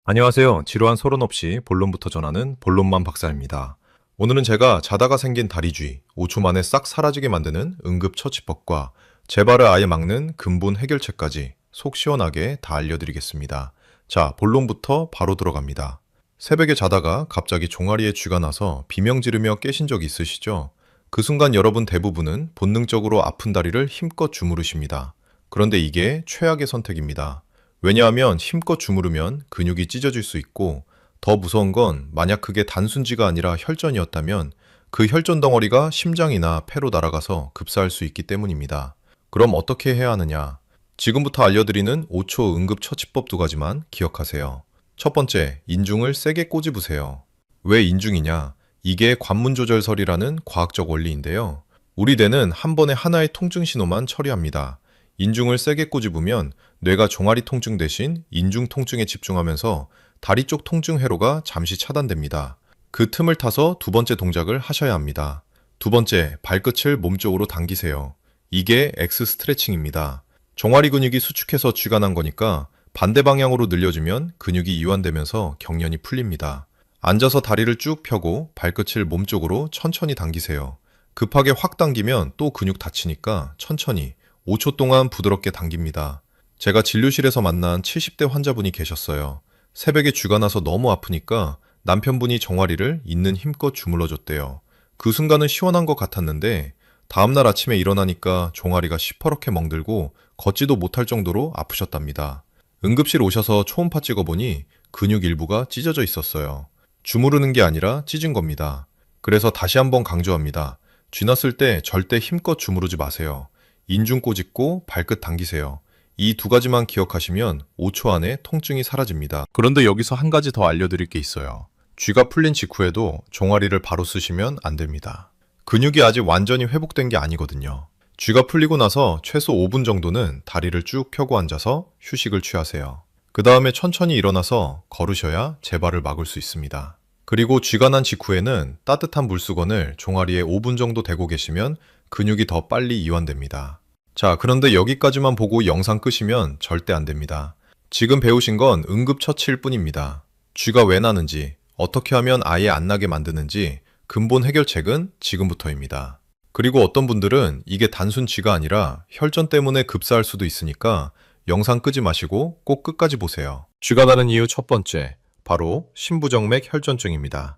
안녕하세요. 지루한 서론 없이 본론부터 전하는 본론만 박사입니다. 오늘은 제가 자다가 생긴 다리쥐, 5초 만에 싹 사라지게 만드는 응급처치법과 재발을 아예 막는 근본 해결책까지 속 시원하게 다 알려드리겠습니다. 자, 본론부터 바로 들어갑니다. 새벽에 자다가 갑자기 종아리에 쥐가 나서 비명 지르며 깨신 적 있으시죠? 그 순간 여러분 대부분은 본능적으로 아픈 다리를 힘껏 주무르십니다. 그런데 이게 최악의 선택입니다. 왜냐하면 힘껏 주무르면 근육이 찢어질 수 있고, 더 무서운 건 만약 그게 단순지가 아니라 혈전이었다면 그 혈전 덩어리가 심장이나 폐로 날아가서 급사할 수 있기 때문입니다. 그럼 어떻게 해야 하느냐? 지금부터 알려드리는 5초 응급처치법 2가지만 기억하세요. 첫 번째, 인중을 세게 꼬집으세요. 왜 인중이냐? 이게 관문조절설이라는 과학적 원리인데요. 우리 뇌는 한 번에 하나의 통증 신호만 처리합니다. 인중을 세게 꼬집으면 뇌가 종아리 통증 대신 인중 통증에 집중하면서 다리 쪽 통증 회로가 잠시 차단됩니다. 그 틈을 타서 두 번째 동작을 하셔야 합니다. 두 번째, 발끝을 몸쪽으로 당기세요. 이게 X 스트레칭입니다. 종아리 근육이 수축해서 쥐가 난 거니까 반대 방향으로 늘려주면 근육이 이완되면서 경련이 풀립니다. 앉아서 다리를 쭉 펴고 발끝을 몸쪽으로 천천히 당기세요. 급하게 확 당기면 또 근육 다치니까 천천히 5초 동안 부드럽게 당깁니다. 제가 진료실에서 만난 70대 환자분이 계셨어요. 새벽에 쥐가 나서 너무 아프니까 남편분이 종아리를 있는 힘껏 주물러줬대요. 그 순간은 시원한 것 같았는데 다음날 아침에 일어나니까 종아리가 시퍼렇게 멍들고 걷지도 못할 정도로 아프셨답니다. 응급실 오셔서 초음파 찍어보니 근육 일부가 찢어져 있었어요. 주무르는 게 아니라 찢은 겁니다. 그래서 다시 한번 강조합니다. 쥐 났을 때 절대 힘껏 주무르지 마세요. 인중 꼬집고 발끝 당기세요. 이 2가지만 기억하시면 5초 안에 통증이 사라집니다. 그런데 여기서 한 가지 더 알려드릴 게 있어요. 쥐가 풀린 직후에도 종아리를 바로 쓰시면 안 됩니다. 근육이 아직 완전히 회복된 게 아니거든요. 쥐가 풀리고 나서 최소 5분 정도는 다리를 쭉 펴고 앉아서 휴식을 취하세요. 그 다음에 천천히 일어나서 걸으셔야 재발을 막을 수 있습니다. 그리고 쥐가 난 직후에는 따뜻한 물수건을 종아리에 5분 정도 대고 계시면 근육이 더 빨리 이완됩니다. 자, 그런데 여기까지만 보고 영상 끄시면 절대 안 됩니다. 지금 배우신 건 응급처치일 뿐입니다. 쥐가 왜 나는지, 어떻게 하면 아예 안 나게 만드는지 근본 해결책은 지금부터입니다. 그리고 어떤 분들은 이게 단순 쥐가 아니라 혈전 때문에 급사할 수도 있으니까 영상 끄지 마시고 꼭 끝까지 보세요. 쥐가 나는 이유 첫 번째, 바로 심부정맥 혈전증입니다.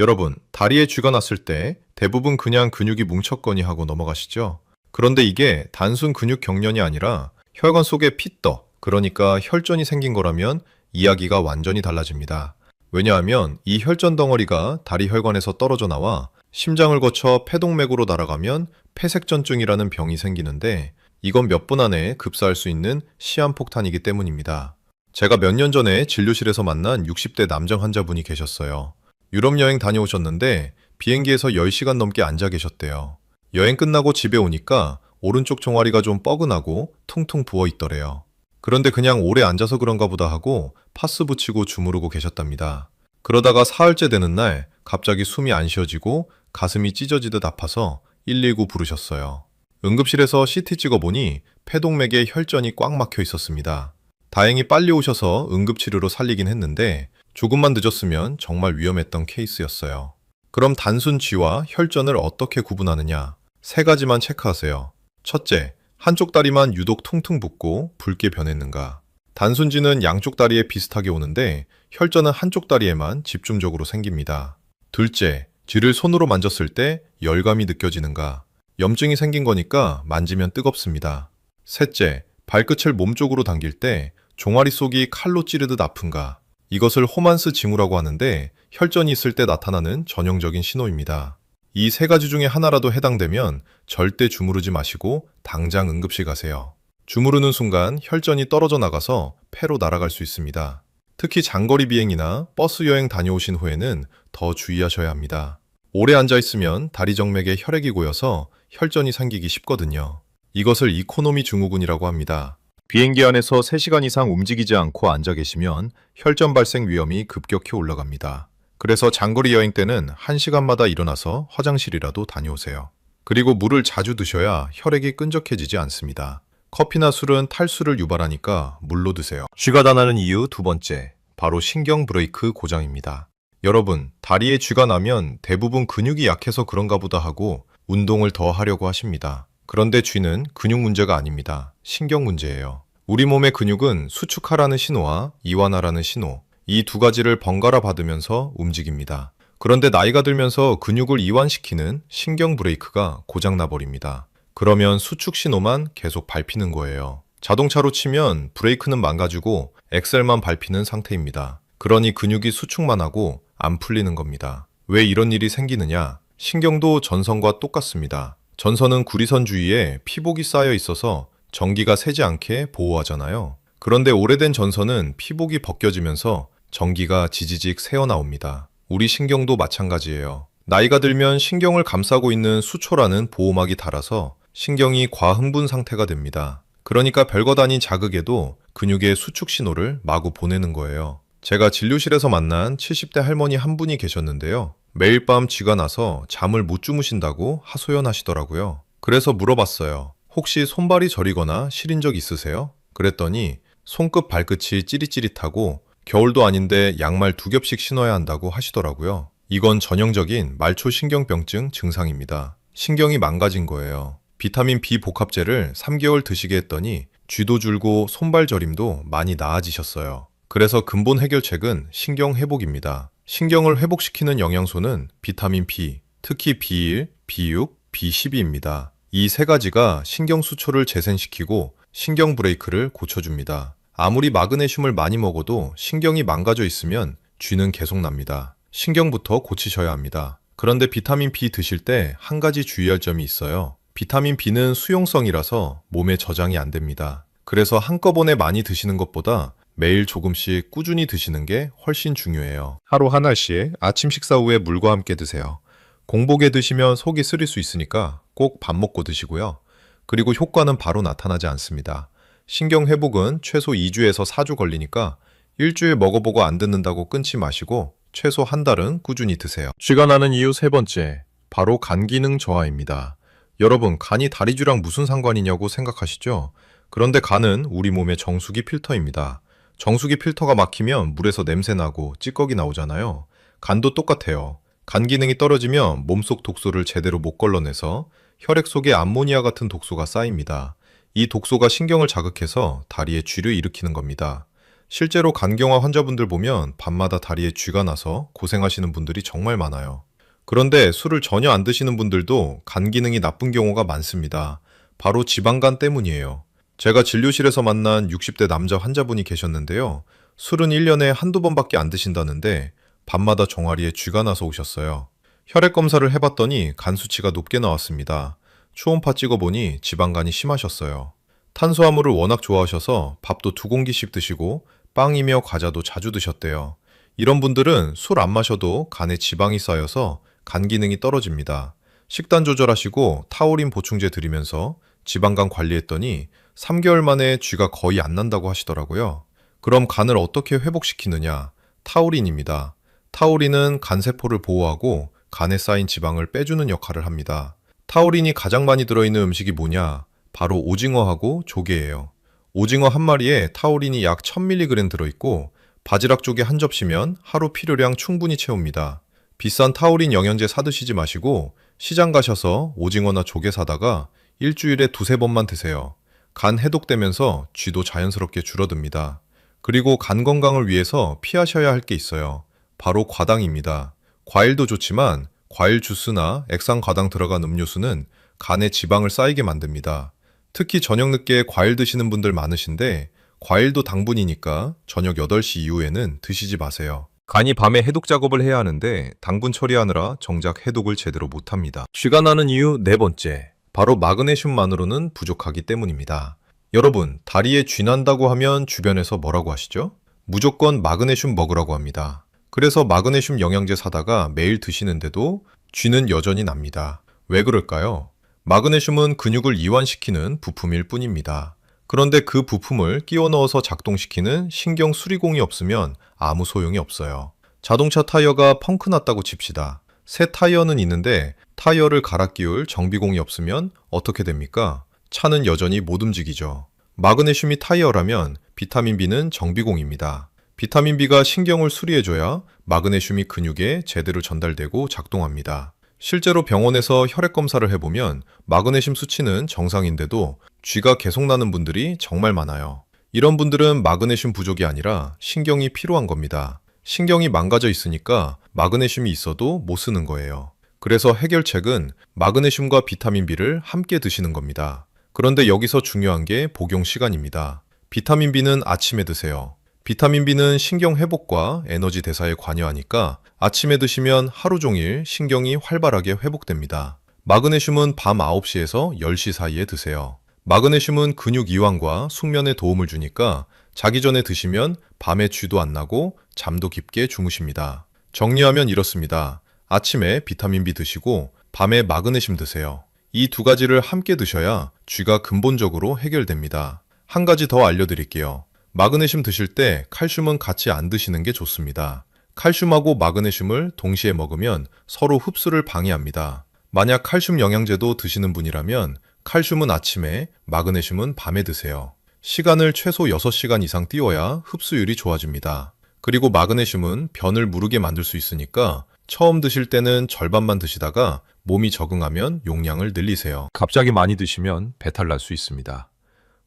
여러분, 다리에 쥐가 났을 때 대부분 그냥 근육이 뭉쳤거니 하고 넘어가시죠? 그런데 이게 단순 근육 경련이 아니라 혈관 속에 피떠, 그러니까 혈전이 생긴 거라면 이야기가 완전히 달라집니다. 왜냐하면 이 혈전 덩어리가 다리 혈관에서 떨어져 나와 심장을 거쳐 폐동맥으로 날아가면 폐색전증이라는 병이 생기는데, 이건 몇 분 안에 급사할 수 있는 시한폭탄이기 때문입니다. 제가 몇 년 전에 진료실에서 만난 60대 남성 환자분이 계셨어요. 유럽 여행 다녀오셨는데 비행기에서 10시간 넘게 앉아 계셨대요. 여행 끝나고 집에 오니까 오른쪽 종아리가 좀 뻐근하고 퉁퉁 부어 있더래요. 그런데 그냥 오래 앉아서 그런가 보다 하고 파스 붙이고 주무르고 계셨답니다. 그러다가 사흘째 되는 날 갑자기 숨이 안 쉬어지고 가슴이 찢어지듯 아파서 119 부르셨어요. 응급실에서 CT 찍어보니 폐동맥에 혈전이 꽉 막혀 있었습니다. 다행히 빨리 오셔서 응급치료로 살리긴 했는데 조금만 늦었으면 정말 위험했던 케이스였어요. 그럼 단순 쥐와 혈전을 어떻게 구분하느냐? 3가지만 체크하세요. 첫째, 한쪽 다리만 유독 퉁퉁 붓고 붉게 변했는가? 단순 쥐는 양쪽 다리에 비슷하게 오는데 혈전은 한쪽 다리에만 집중적으로 생깁니다. 둘째, 쥐를 손으로 만졌을 때 열감이 느껴지는가? 염증이 생긴 거니까 만지면 뜨겁습니다. 셋째, 발끝을 몸쪽으로 당길 때 종아리 속이 칼로 찌르듯 아픈가? 이것을 호만스 징후라고 하는데 혈전이 있을 때 나타나는 전형적인 신호입니다. 이 3가지 중에 하나라도 해당되면 절대 주무르지 마시고 당장 응급실 가세요. 주무르는 순간 혈전이 떨어져 나가서 폐로 날아갈 수 있습니다. 특히 장거리 비행이나 버스 여행 다녀오신 후에는 더 주의하셔야 합니다. 오래 앉아있으면 다리 정맥에 혈액이 고여서 혈전이 생기기 쉽거든요. 이것을 이코노미 증후군이라고 합니다. 비행기 안에서 3시간 이상 움직이지 않고 앉아 계시면 혈전 발생 위험이 급격히 올라갑니다. 그래서 장거리 여행 때는 1시간마다 일어나서 화장실이라도 다녀오세요. 그리고 물을 자주 드셔야 혈액이 끈적해지지 않습니다. 커피나 술은 탈수를 유발하니까 물로 드세요. 쥐가 다 나는 이유 2번째, 바로 신경 브레이크 고장입니다. 여러분, 다리에 쥐가 나면 대부분 근육이 약해서 그런가 보다 하고 운동을 더 하려고 하십니다. 그런데 쥐는 근육 문제가 아닙니다. 신경 문제예요. 우리 몸의 근육은 수축하라는 신호와 이완하라는 신호, 이 두 가지를 번갈아 받으면서 움직입니다. 그런데 나이가 들면서 근육을 이완시키는 신경 브레이크가 고장나 버립니다. 그러면 수축 신호만 계속 밟히는 거예요. 자동차로 치면 브레이크는 망가지고 엑셀만 밟히는 상태입니다. 그러니 근육이 수축만 하고 안 풀리는 겁니다. 왜 이런 일이 생기느냐? 신경도 전선과 똑같습니다. 전선은 구리선 주위에 피복이 쌓여 있어서 전기가 새지 않게 보호하잖아요. 그런데 오래된 전선은 피복이 벗겨지면서 전기가 지지직 새어나옵니다. 우리 신경도 마찬가지예요. 나이가 들면 신경을 감싸고 있는 수초라는 보호막이 닳아서 신경이 과흥분 상태가 됩니다. 그러니까 별것 아닌 자극에도 근육의 수축 신호를 마구 보내는 거예요. 제가 진료실에서 만난 70대 할머니 한 분이 계셨는데요. 매일 밤 쥐가 나서 잠을 못 주무신다고 하소연하시더라고요. 그래서 물어봤어요. 혹시 손발이 저리거나 시린 적 있으세요? 그랬더니 손끝 발끝이 찌릿찌릿하고 겨울도 아닌데 양말 2겹씩 신어야 한다고 하시더라고요. 이건 전형적인 말초신경병증 증상입니다. 신경이 망가진 거예요. 비타민 B 복합제를 3개월 드시게 했더니 쥐도 줄고 손발 저림도 많이 나아지셨어요. 그래서 근본 해결책은 신경 회복입니다. 신경을 회복시키는 영양소는 비타민 B, 특히 B1, B6, B12입니다. 이 세 가지가 신경 수초를 재생시키고 신경 브레이크를 고쳐줍니다. 아무리 마그네슘을 많이 먹어도 신경이 망가져 있으면 쥐는 계속 납니다. 신경부터 고치셔야 합니다. 그런데 비타민 B 드실 때 한 가지 주의할 점이 있어요. 비타민 B는 수용성이라서 몸에 저장이 안 됩니다. 그래서 한꺼번에 많이 드시는 것보다 매일 조금씩 꾸준히 드시는 게 훨씬 중요해요. 하루 한 알씩 아침 식사 후에 물과 함께 드세요. 공복에 드시면 속이 쓰릴 수 있으니까 꼭 밥 먹고 드시고요. 그리고 효과는 바로 나타나지 않습니다. 신경 회복은 최소 2주에서 4주 걸리니까 일주일 먹어보고 안 듣는다고 끊지 마시고 최소 한 달은 꾸준히 드세요. 쥐가 나는 이유 세 번째, 바로 간 기능 저하입니다. 여러분, 간이 다리쥐랑 무슨 상관이냐고 생각하시죠? 그런데 간은 우리 몸의 정수기 필터입니다. 정수기 필터가 막히면 물에서 냄새나고 찌꺼기 나오잖아요. 간도 똑같아요. 간 기능이 떨어지면 몸속 독소를 제대로 못 걸러내서 혈액 속에 암모니아 같은 독소가 쌓입니다. 이 독소가 신경을 자극해서 다리에 쥐를 일으키는 겁니다. 실제로 간경화 환자분들 보면 밤마다 다리에 쥐가 나서 고생하시는 분들이 정말 많아요. 그런데 술을 전혀 안 드시는 분들도 간 기능이 나쁜 경우가 많습니다. 바로 지방간 때문이에요. 제가 진료실에서 만난 60대 남자 환자분이 계셨는데요. 술은 1년에 한두 번밖에 안 드신다는데 밤마다 종아리에 쥐가 나서 오셨어요. 혈액 검사를 해봤더니 간 수치가 높게 나왔습니다. 초음파 찍어보니 지방간이 심하셨어요. 탄수화물을 워낙 좋아하셔서 밥도 2공기씩 드시고 빵이며 과자도 자주 드셨대요. 이런 분들은 술 안 마셔도 간에 지방이 쌓여서 간 기능이 떨어집니다. 식단 조절하시고 타우린 보충제 드리면서 지방간 관리했더니 3개월 만에 쥐가 거의 안 난다고 하시더라고요. 그럼 간을 어떻게 회복시키느냐? 타우린입니다. 타우린은 간세포를 보호하고 간에 쌓인 지방을 빼주는 역할을 합니다. 타우린이 가장 많이 들어있는 음식이 뭐냐? 바로 오징어하고 조개예요. 오징어 한 마리에 타우린이 약 1000mg 들어있고 바지락 조개 한 접시면 하루 필요량 충분히 채웁니다. 비싼 타우린 영양제 사드시지 마시고 시장 가셔서 오징어나 조개 사다가 일주일에 2~3번만 드세요. 간 해독되면서 쥐도 자연스럽게 줄어듭니다. 그리고 간 건강을 위해서 피하셔야 할 게 있어요. 바로 과당입니다. 과일도 좋지만 과일 주스나 액상과당 들어간 음료수는 간에 지방을 쌓이게 만듭니다. 특히 저녁 늦게 과일 드시는 분들 많으신데 과일도 당분이니까 저녁 8시 이후에는 드시지 마세요. 간이 밤에 해독 작업을 해야 하는데 당분 처리하느라 정작 해독을 제대로 못합니다. 쥐가 나는 이유 네 번째, 바로 마그네슘만으로는 부족하기 때문입니다. 여러분, 다리에 쥐 난다고 하면 주변에서 뭐라고 하시죠? 무조건 마그네슘 먹으라고 합니다. 그래서 마그네슘 영양제 사다가 매일 드시는데도 쥐는 여전히 납니다. 왜 그럴까요? 마그네슘은 근육을 이완시키는 부품일 뿐입니다. 그런데 그 부품을 끼워 넣어서 작동시키는 신경 수리공이 없으면 아무 소용이 없어요. 자동차 타이어가 펑크 났다고 칩시다. 새 타이어는 있는데 타이어를 갈아 끼울 정비공이 없으면 어떻게 됩니까? 차는 여전히 못 움직이죠. 마그네슘이 타이어라면 비타민 B는 정비공입니다. 비타민 B가 신경을 수리해줘야 마그네슘이 근육에 제대로 전달되고 작동합니다. 실제로 병원에서 혈액 검사를 해보면 마그네슘 수치는 정상인데도 쥐가 계속 나는 분들이 정말 많아요. 이런 분들은 마그네슘 부족이 아니라 신경이 필요한 겁니다. 신경이 망가져 있으니까 마그네슘이 있어도 못 쓰는 거예요. 그래서 해결책은 마그네슘과 비타민 B를 함께 드시는 겁니다. 그런데 여기서 중요한 게 복용 시간입니다. 비타민 B는 아침에 드세요. 비타민 B는 신경 회복과 에너지 대사에 관여하니까 아침에 드시면 하루 종일 신경이 활발하게 회복됩니다. 마그네슘은 밤 9시에서 10시 사이에 드세요. 마그네슘은 근육 이완과 숙면에 도움을 주니까 자기 전에 드시면 밤에 쥐도 안 나고 잠도 깊게 주무십니다. 정리하면 이렇습니다. 아침에 비타민 B 드시고 밤에 마그네슘 드세요. 이 두 가지를 함께 드셔야 쥐가 근본적으로 해결됩니다. 한 가지 더 알려드릴게요. 마그네슘 드실 때 칼슘은 같이 안 드시는 게 좋습니다. 칼슘하고 마그네슘을 동시에 먹으면 서로 흡수를 방해합니다. 만약 칼슘 영양제도 드시는 분이라면 칼슘은 아침에, 마그네슘은 밤에 드세요. 시간을 최소 6시간 이상 띄워야 흡수율이 좋아집니다. 그리고 마그네슘은 변을 무르게 만들 수 있으니까 처음 드실 때는 절반만 드시다가 몸이 적응하면 용량을 늘리세요. 갑자기 많이 드시면 배탈 날 수 있습니다.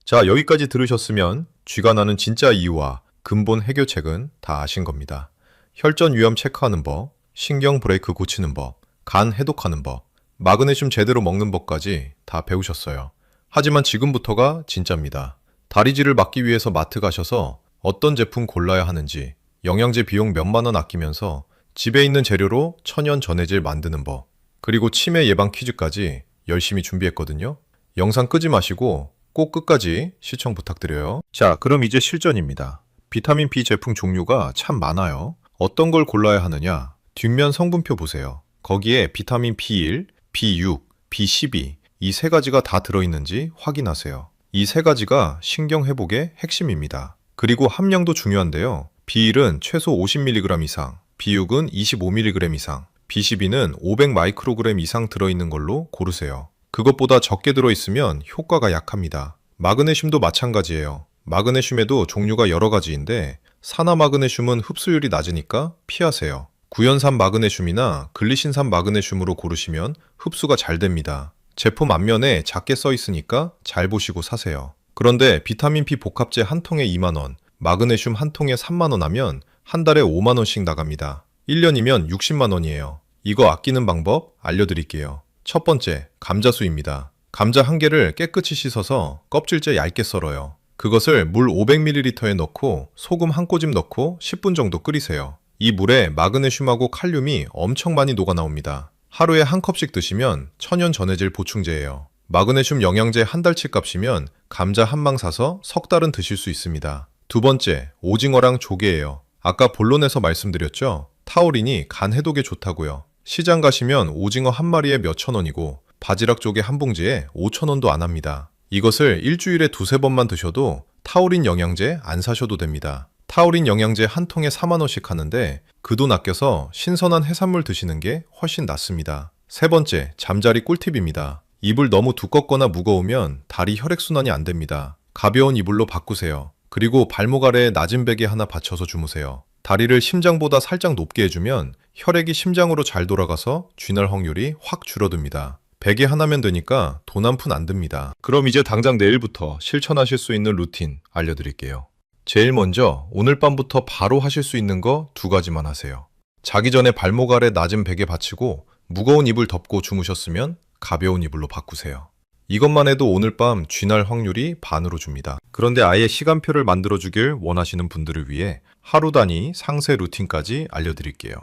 자, 여기까지 들으셨으면 쥐가 나는 진짜 이유와 근본 해결책은 다 아신 겁니다. 혈전 위험 체크하는 법, 신경 브레이크 고치는 법, 간 해독하는 법, 마그네슘 제대로 먹는 법까지 다 배우셨어요. 하지만 지금부터가 진짜입니다. 다리질을 막기 위해서 마트 가셔서 어떤 제품 골라야 하는지, 영양제 비용 몇만 원 아끼면서 집에 있는 재료로 천연 전해질 만드는 법, 그리고 치매 예방 퀴즈까지 열심히 준비했거든요. 영상 끄지 마시고 꼭 끝까지 시청 부탁드려요. 자, 그럼 이제 실전입니다. 비타민 B 제품 종류가 참 많아요. 어떤 걸 골라야 하느냐? 뒷면 성분표 보세요. 거기에 비타민 B1, B6, B12 이 세 가지가 다 들어있는지 확인하세요. 이 세 가지가 신경 회복의 핵심입니다. 그리고 함량도 중요한데요. B1은 최소 50mg 이상, B6은 25mg 이상, B12는 500μg 이상 들어있는 걸로 고르세요. 그것보다 적게 들어있으면 효과가 약합니다. 마그네슘도 마찬가지예요. 마그네슘에도 종류가 여러 가지인데 산화 마그네슘은 흡수율이 낮으니까 피하세요. 구연산 마그네슘이나 글리신산 마그네슘으로 고르시면 흡수가 잘 됩니다. 제품 앞면에 작게 써 있으니까 잘 보시고 사세요. 그런데 비타민 B 복합제 한 통에 2만 원, 마그네슘 한 통에 3만 원 하면 한 달에 5만 원씩 나갑니다. 1년이면 60만 원이에요. 이거 아끼는 방법 알려드릴게요. 첫 번째, 감자수입니다. 감자 한 개를 깨끗이 씻어서 껍질째 얇게 썰어요. 그것을 물 500ml에 넣고 소금 한 꼬집 넣고 10분 정도 끓이세요. 이 물에 마그네슘하고 칼륨이 엄청 많이 녹아 나옵니다. 하루에 한 컵씩 드시면 천연 전해질 보충제예요. 마그네슘 영양제 한 달치 값이면 감자 한 망 사서 석 달은 드실 수 있습니다. 두 번째, 오징어랑 조개예요. 아까 본론에서 말씀드렸죠? 타우린이 간 해독에 좋다고요. 시장 가시면 오징어 한 마리에 몇천 원이고 바지락 조개 한 봉지에 5천 원도 안 합니다. 이것을 일주일에 두세 번만 드셔도 타우린 영양제 안 사셔도 됩니다. 타우린 영양제 한 통에 4만 원씩 하는데 그 돈 아껴서 신선한 해산물 드시는 게 훨씬 낫습니다. 세 번째, 잠자리 꿀팁입니다. 이불 너무 두껍거나 무거우면 다리 혈액순환이 안 됩니다. 가벼운 이불로 바꾸세요. 그리고 발목 아래에 낮은 베개 하나 받쳐서 주무세요. 다리를 심장보다 살짝 높게 해주면 혈액이 심장으로 잘 돌아가서 쥐날 확률이 확 줄어듭니다. 베개 하나면 되니까 돈 한 푼 안 듭니다. 그럼 이제 당장 내일부터 실천하실 수 있는 루틴 알려드릴게요. 제일 먼저 오늘 밤부터 바로 하실 수 있는 거 두 가지만 하세요. 자기 전에 발목 아래 낮은 베개 받치고 무거운 이불 덮고 주무셨으면 가벼운 이불로 바꾸세요. 이것만 해도 오늘 밤 쥐날 확률이 반으로 줍니다. 그런데 아예 시간표를 만들어주길 원하시는 분들을 위해 하루 단위 상세 루틴까지 알려드릴게요.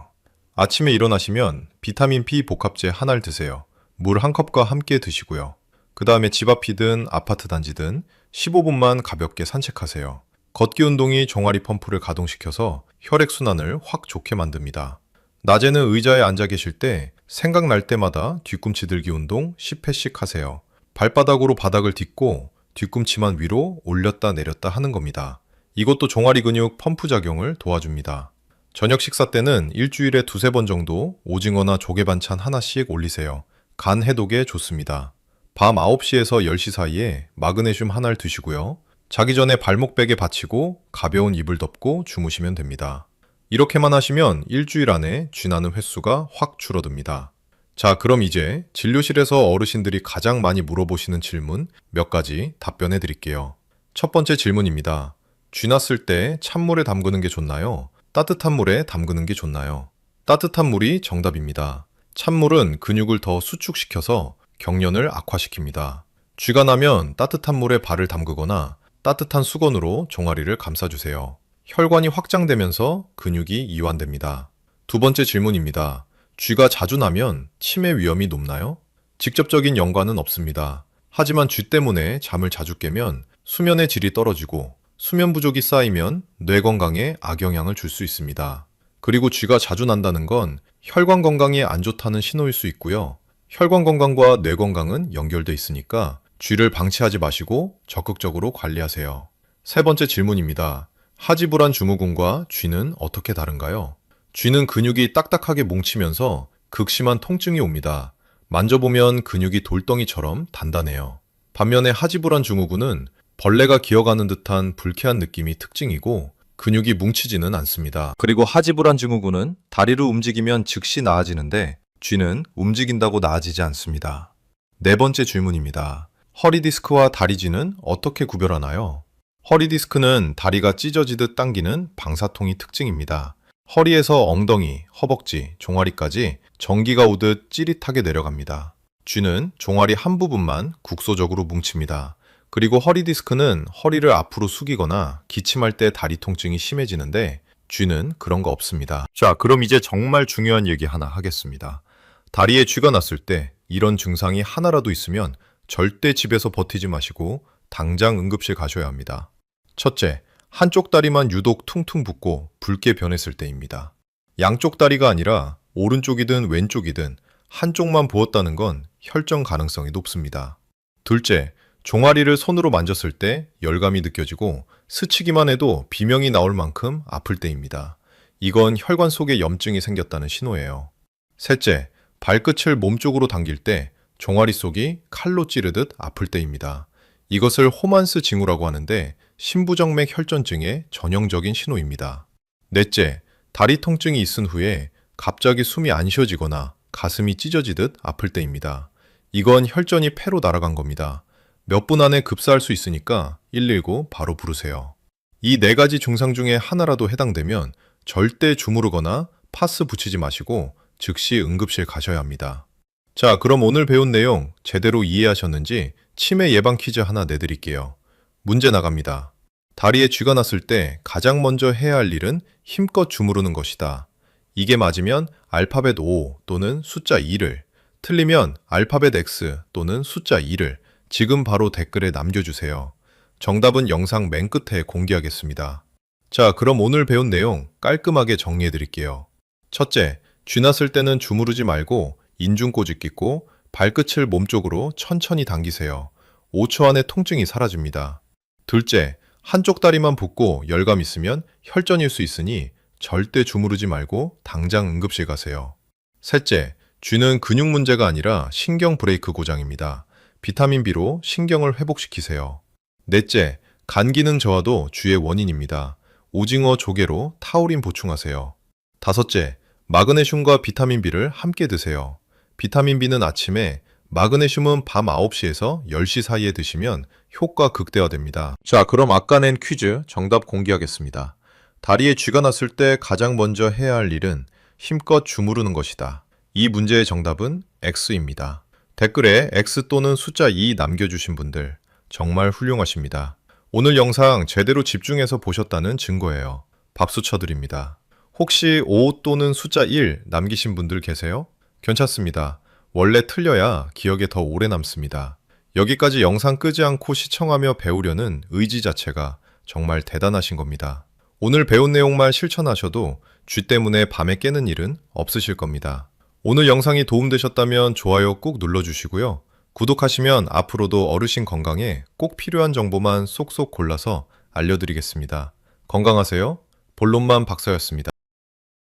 아침에 일어나시면 비타민 B 복합제 하나를 드세요. 물 한 컵과 함께 드시고요. 그 다음에 집 앞이든 아파트 단지든 15분만 가볍게 산책하세요. 걷기 운동이 종아리 펌프를 가동시켜서 혈액순환을 확 좋게 만듭니다. 낮에는 의자에 앉아 계실 때 생각날 때마다 뒤꿈치 들기 운동 10회씩 하세요. 발바닥으로 바닥을 딛고 뒤꿈치만 위로 올렸다 내렸다 하는 겁니다. 이것도 종아리 근육 펌프 작용을 도와줍니다. 저녁 식사 때는 일주일에 두세 번 정도 오징어나 조개 반찬 하나씩 올리세요. 간 해독에 좋습니다. 밤 9시에서 10시 사이에 마그네슘 하나를 드시고요. 자기 전에 발목베개 받치고 가벼운 이불 덮고 주무시면 됩니다. 이렇게만 하시면 일주일 안에 쥐나는 횟수가 확 줄어듭니다. 자, 그럼 이제 진료실에서 어르신들이 가장 많이 물어보시는 질문 몇 가지 답변해 드릴게요. 첫 번째 질문입니다. 쥐났을 때 찬물에 담그는 게 좋나요? 따뜻한 물에 담그는 게 좋나요? 따뜻한 물이 정답입니다. 찬물은 근육을 더 수축시켜서 경련을 악화시킵니다. 쥐가 나면 따뜻한 물에 발을 담그거나 따뜻한 수건으로 종아리를 감싸주세요. 혈관이 확장되면서 근육이 이완됩니다. 두 번째 질문입니다. 쥐가 자주 나면 치매 위험이 높나요? 직접적인 연관은 없습니다. 하지만 쥐 때문에 잠을 자주 깨면 수면의 질이 떨어지고 수면 부족이 쌓이면 뇌 건강에 악영향을 줄 수 있습니다. 그리고 쥐가 자주 난다는 건 혈관 건강에 안 좋다는 신호일 수 있고요. 혈관 건강과 뇌 건강은 연결돼 있으니까 쥐를 방치하지 마시고 적극적으로 관리하세요. 세 번째 질문입니다. 하지불안 증후군과 쥐는 어떻게 다른가요? 쥐는 근육이 딱딱하게 뭉치면서 극심한 통증이 옵니다. 만져보면 근육이 돌덩이처럼 단단해요. 반면에 하지불안 증후군은 벌레가 기어가는 듯한 불쾌한 느낌이 특징이고 근육이 뭉치지는 않습니다. 그리고 하지불안 증후군은 다리를 움직이면 즉시 나아지는데 쥐는 움직인다고 나아지지 않습니다. 네 번째 질문입니다. 허리디스크와 다리쥐는 어떻게 구별하나요? 허리디스크는 다리가 찢어지듯 당기는 방사통이 특징입니다. 허리에서 엉덩이, 허벅지, 종아리까지 전기가 오듯 찌릿하게 내려갑니다. 쥐는 종아리 한 부분만 국소적으로 뭉칩니다. 그리고 허리디스크는 허리를 앞으로 숙이거나 기침할 때 다리 통증이 심해지는데 쥐는 그런 거 없습니다. 자, 그럼 이제 정말 중요한 얘기 하나 하겠습니다. 다리에 쥐가 났을 때 이런 증상이 하나라도 있으면 절대 집에서 버티지 마시고 당장 응급실 가셔야 합니다. 첫째, 한쪽 다리만 유독 퉁퉁 붓고 붉게 변했을 때입니다. 양쪽 다리가 아니라 오른쪽이든 왼쪽이든 한쪽만 부었다는 건 혈전 가능성이 높습니다. 둘째, 종아리를 손으로 만졌을 때 열감이 느껴지고 스치기만 해도 비명이 나올 만큼 아플 때입니다. 이건 혈관 속에 염증이 생겼다는 신호예요. 셋째, 발끝을 몸쪽으로 당길 때 종아리 속이 칼로 찌르듯 아플 때입니다. 이것을 호만스 징후라고 하는데 심부정맥 혈전증의 전형적인 신호입니다. 넷째, 다리 통증이 있은 후에 갑자기 숨이 안 쉬어지거나 가슴이 찢어지듯 아플 때입니다. 이건 혈전이 폐로 날아간 겁니다. 몇 분 안에 급사할 수 있으니까 119 바로 부르세요. 이 네 가지 증상 중에 하나라도 해당되면 절대 주무르거나 파스 붙이지 마시고 즉시 응급실 가셔야 합니다. 자, 그럼 오늘 배운 내용 제대로 이해하셨는지 치매 예방 퀴즈 하나 내드릴게요. 문제 나갑니다. 다리에 쥐가 났을 때 가장 먼저 해야 할 일은 힘껏 주무르는 것이다. 이게 맞으면 알파벳 O 또는 숫자 2를, 틀리면 알파벳 X 또는 숫자 2를 지금 바로 댓글에 남겨주세요. 정답은 영상 맨 끝에 공개하겠습니다. 자, 그럼 오늘 배운 내용 깔끔하게 정리해드릴게요. 첫째, 쥐 났을 때는 주무르지 말고 인중꼬집 끼고 발끝을 몸쪽으로 천천히 당기세요. 5초 안에 통증이 사라집니다. 둘째, 한쪽 다리만 붓고 열감 있으면 혈전일 수 있으니 절대 주무르지 말고 당장 응급실 가세요. 셋째, 쥐는 근육 문제가 아니라 신경 브레이크 고장입니다. 비타민 B로 신경을 회복시키세요. 넷째, 간 기능 저하도 쥐의 원인입니다. 오징어, 조개로 타우린 보충하세요. 다섯째, 마그네슘과 비타민 B를 함께 드세요. 비타민 B는 아침에, 마그네슘은 밤 9시에서 10시 사이에 드시면 효과 극대화됩니다. 자, 그럼 아까 낸 퀴즈 정답 공개하겠습니다. 다리에 쥐가 났을 때 가장 먼저 해야 할 일은 힘껏 주무르는 것이다. 이 문제의 정답은 X입니다. 댓글에 X 또는 숫자 2 남겨주신 분들 정말 훌륭하십니다. 오늘 영상 제대로 집중해서 보셨다는 증거예요. 박수 쳐드립니다. 혹시 5 또는 숫자 1 남기신 분들 계세요? 괜찮습니다. 원래 틀려야 기억에 더 오래 남습니다. 여기까지 영상 끄지 않고 시청하며 배우려는 의지 자체가 정말 대단하신 겁니다. 오늘 배운 내용만 실천하셔도 쥐 때문에 밤에 깨는 일은 없으실 겁니다. 오늘 영상이 도움되셨다면 좋아요 꾹 눌러주시고요. 구독하시면 앞으로도 어르신 건강에 꼭 필요한 정보만 쏙쏙 골라서 알려드리겠습니다. 건강하세요. 본론만 박사였습니다.